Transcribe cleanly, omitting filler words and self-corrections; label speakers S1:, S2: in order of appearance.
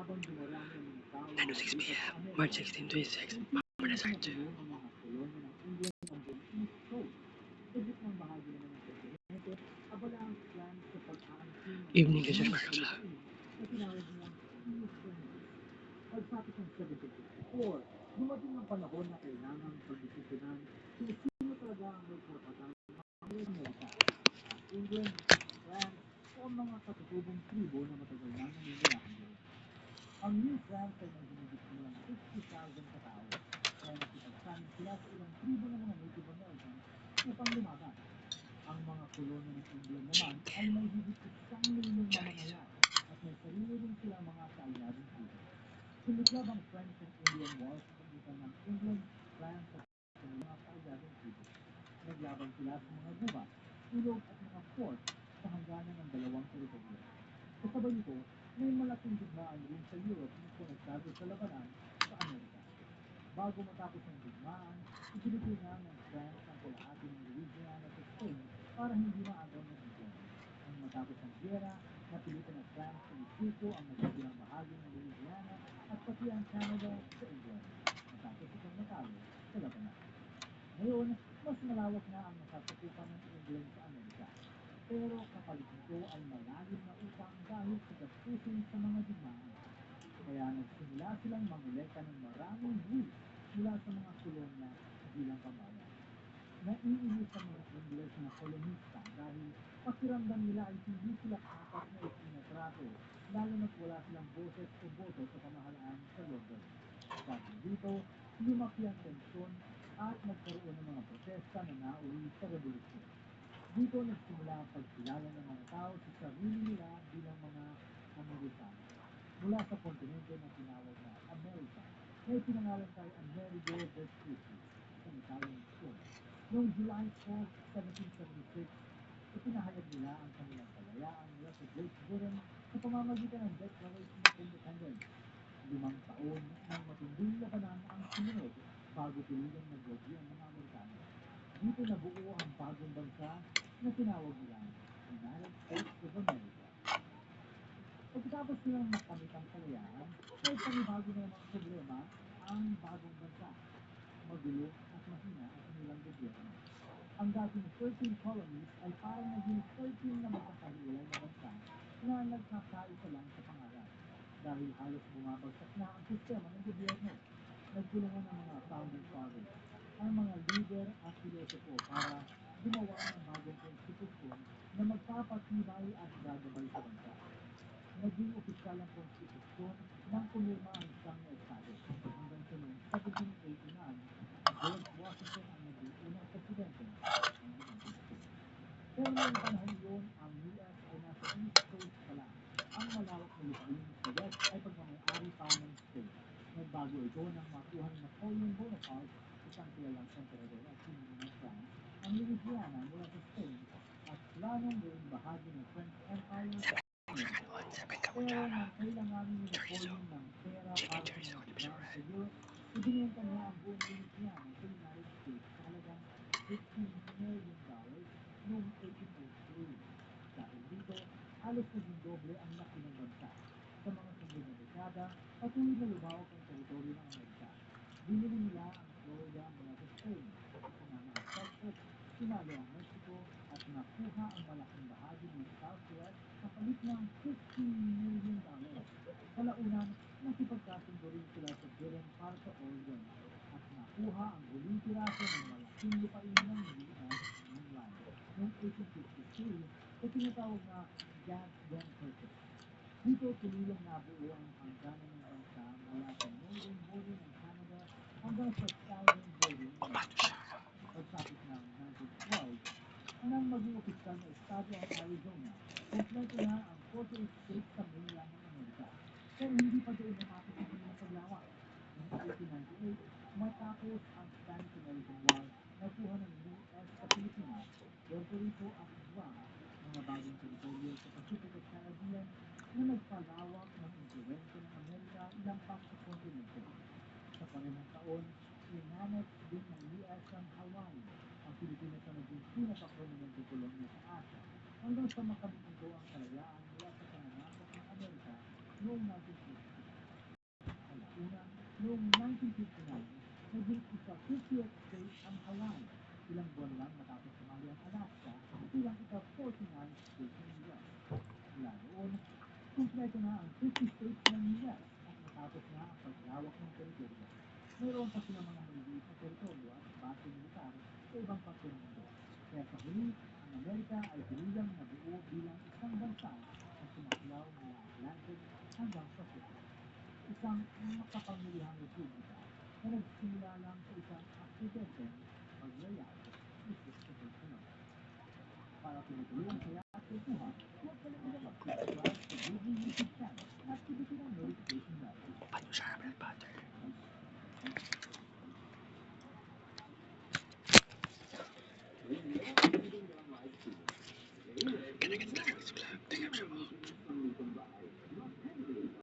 S1: 9:06 p.m. March 16, 26. Manasar 2. Evening session para
S2: Pagkatapos ng 1754, dumating ang panahon na kailangan pagdisikunan kung sino talaga ang may karapatan ng Amerika. England, France, o ang mga katutubong tribo na matagal nang naninirahan doon. Ang New France ay nagdinigit silang 60,000 katao, kaya nakipagsanig sila sa ilang tribo ng mga Native Americans upang lumaban. Ang mga kolonya ng England naman ay may higit 1,000,000 mamamayan at may sarili rin silang mga kaalyadong tribo. Sumiklab ang French and Indian War sa pagitan ng England, France at mga kaalyadong tribo. Naglaban sila sa mga gubat, ilog at mga fort sa hangganan ng dalawang teritoryo. Kasabay nito, may malaking digmaan rin sa Europe na konektado sa labanan sa Amerika. Bago matapos ang digmaan, ipinipina ng France ang kalahati ng Louisiana sa Spain para hindi maagaw ng England. Nang matapos ang giyera, napilitan ng France na isuko ang natitirang bahagi ng Louisiana at pati ang Canada sa England. Matapos itong natalo sa labanan. Ngayon, mas malawak na ang nasasakupan ng England sa Amerika. Pero kapalit nito ay malalim na utang dahil sa gastusin sa mga digmaan. Kaya nagsimula silang mangolekta ng maraming buwis mula sa mga kolonya bilang pambayad. Naiinis ang mga Ingles na kolonista dahil pakiramdam nila ay hindi sila kapat na itinatrato, lalo na't wala silang boses o boto sa pamahalaan sa London. Dahil dito, lumaki ang tensyon at nagkaroon ng mga protesta na nauwi sa revolusyon. Dito nagsimula ang pagkilala ng mga tao sa sarili nila bilang mga Amerikano. Mula sa kontinente na tinawag na Amerika, may pinangalan kay Amerigo Vespucci, isang Italian misyon. Noong July 4, 1776, ipinahayag nila ang kanilang kalayaan mula sa Great Britain sa pamamagitan ng Declaration of Independence. 5 taon ng matinding labanan ang sumunod bago tuloy nagwagi ang mga Amerikano. Dito nabuo ang bagong bansa na tinawag nilang United States of America. Pagkatapos nilang makamit ang kalayaan, may panibago na mga problema ang bagong bansa. Magulo at mahina ang kanilang gobyerno. Ang dating 13 colonies ay parang naging 13 na magkakahiwalay na bansa na nagkakaisa lang sa pangalan. Dahil halos bumabagsak na ang sistema ng gobyerno, nagtulungan ang mga founding fathers, ang mga leader at filosofo para gumawa ng bagong konstitusyon na magpapatibay at gagabay sa bansa. Naging opisyal ang konstitusyon ng pumirma ang isang na estado hanggang sa noong 1789 at George Washington ang naging unang presidente ng United States. Pero noong panahon yun, ang US ay nasa East Coast pa lang. Ang malawak na lupain sa West ay pagmamayari pa ng Spain. Nagbago ito nang makuha ni Napoleon Bonaparte, isang kilalang emperador at sinuno ng France, ang Louisiana mula sa Spain at planong gawing bahagi ng French Empire sa pero nang kailanganin ni Napoleon ng pera para sa mga digmaan sa Europe, ibinenta niya ang buong Louisiana sa United States sa halagang $15 million noong 1803. Dahil dito, halos naging doble ang laki ng bansa. Sa mga sunod na dekada, patuloy na lumawak ang teritoryo ng Amerika. Binili nila ang Florida mula sa Spain, isinama ang Texas, sinalo ang Mexico, at nakuha ang malaking bahagi ng Southwest sa palit ng $15 million. Kalaunan, nakipagkasundo rin sila sa Britain para sa Oregon at nakuha ang huling piraso ng malaking lupain ng US mainland noong 1853 sa tinatawag na Gas-Den Purchase. Dito tuluyang nabuo ang hangganan ng bansa mula sa northern border ng Canada hanggang sa southern border ng Mexico. Pagtapos ng 1912, nang maging opisyal na estado ang Arizona, kompleto na ang 48 states sa mainland ng Amerika. Pero hindi pa doon natapos ang kanilang paglawak. Noong 1898, matapos ang Spanish-American War, nakuha ng US sa Pilipinas, Puerto Rico at Guam, mga bagong teritoryo sa Pacific at Caribbean na nagpalawak ng influensya ng Amerika lampas sa kontinente. Sa parehong taon, inanex din ng US ang Hawaii. Ang Pilipinas na naging pinaka-prominente kolonya sa Asia hanggang sa makamit nito ang kalayaan mula sa pananakop ng Amerika noong 1960. 1959, naging isa 50th state ang Hawaii. Ilang buwan lang matapos sumali ang Alaska bilang ika-49th state ng US. Mula noon, kumpleto na ang 50 states ng US at matapos na ang paglawak ng teritoryo. Mayroon pa silang mga maliliit na teritoryo at base militar sa ibang parte ng mundo. Kaya sa huli, ang Amerika ay tuluyang nabuo bilang isang bansa na sumaklaw mula Atlantic hanggang Pacific. Isang makapangyarihang republika na nagsimula lang sa isang aksidenteng pagyayari ni Christopher Columbus. Para tuloy-tuloy ang saya at kwentuhan, huwag kalimutan mag